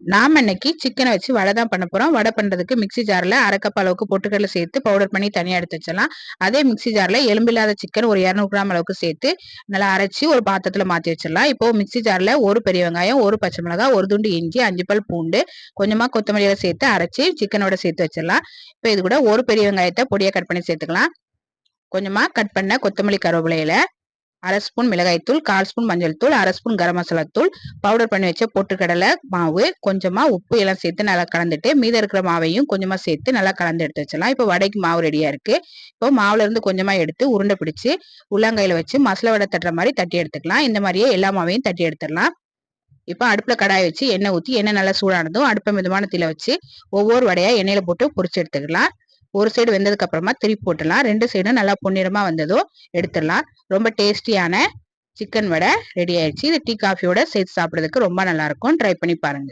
நாம இன்னைக்கு சிக்கனை வச்சு வடை தான் பண்ண போறோம். வடை பண்றதுக்கு மிக்ஸி ஜார்ல 1/2 கப் அளவுக்கு பொட்டுக்கடலை சேர்த்து பவுடர் பண்ணி தனியா எடுத்து வச்சிடலாம். அதே மிக்ஸி ஜார்ல எலும்பில்லாத சிக்கன் ஒரு 200 கிராம் அளவுக்கு சேர்த்து நல்லா அரைச்சி ஒரு பாத்திரத்துல மாத்தி வச்சிடலாம். இப்போ மிக்ஸி ஜார்ல ஒரு பெரிய வெங்காயம், ஒரு பச்சை மிளகாய், ஒரு துண்டு இஞ்சி, 5 பல் பூண்டு, கொஞ்சமா கொத்தமல்லியில சேர்த்து அரைச்சி சிக்கனோட சேர்த்து வச்சிடலாம். இப்போ இது கூட ஒரு பெரிய வெங்காயத்தை பொடியா கட் பண்ணி சேர்த்துக்கலாம். கொஞ்சமா கட் பண்ண கொத்தமல்லி கருவேப்பிலையில, 1/2 ஸ்பூன் மிளகாய்த்தூள், 1/4 ஸ்பூன் மஞ்சள் தூள், 1/2 ஸ்பூன் கரம் மசாலா தூள், பவுடர் பண்ணி வச்ச பொட்டுக்கடலை மாவு, கொஞ்சமா உப்பு எல்லாம் சேர்த்து நல்லா கலந்துட்டு மீத இருக்கிற மாவையும் கொஞ்சமா சேர்த்து நல்லா கலந்து எடுத்து வச்சிடலாம். இப்போ வடைக்கு மாவு ரெடியா இருக்கு. இப்போ மாவுல இருந்து கொஞ்சமா எடுத்து உருண்டை பிடிச்சு உள்ளங்கையில வச்சு மசாலா வடை தட்டுற மாதிரி தட்டி எடுத்துக்கலாம். இந்த மாதிரியே எல்லா மாவையும் தட்டி எடுத்துடலாம். இப்போ அடுப்புல கடாய் வச்சு எண்ணெய் ஊற்றி எண்ணெய் நல்லா சூடானதும் அடுப்பை மிதமான தீயில வச்சு ஒவ்வொரு வடையா எண்ணெயில போட்டு பொரிச்சு எடுத்துக்கலாம். ஒரு சைடு வெந்ததுக்கு அப்புறமா திருப்பி போட்டுடலாம். 2 சைடும் நல்லா பொன்னிறமா வந்ததும் எடுத்துடலாம். ரொம்ப டேஸ்டியான சிக்கன் வடை ரெடி ஆயிடுச்சு. இது டீ காஃபியோட சேர்த்து சாப்பிடுறதுக்கு ரொம்ப நல்லா இருக்கும். ட்ரை பண்ணி பாருங்க.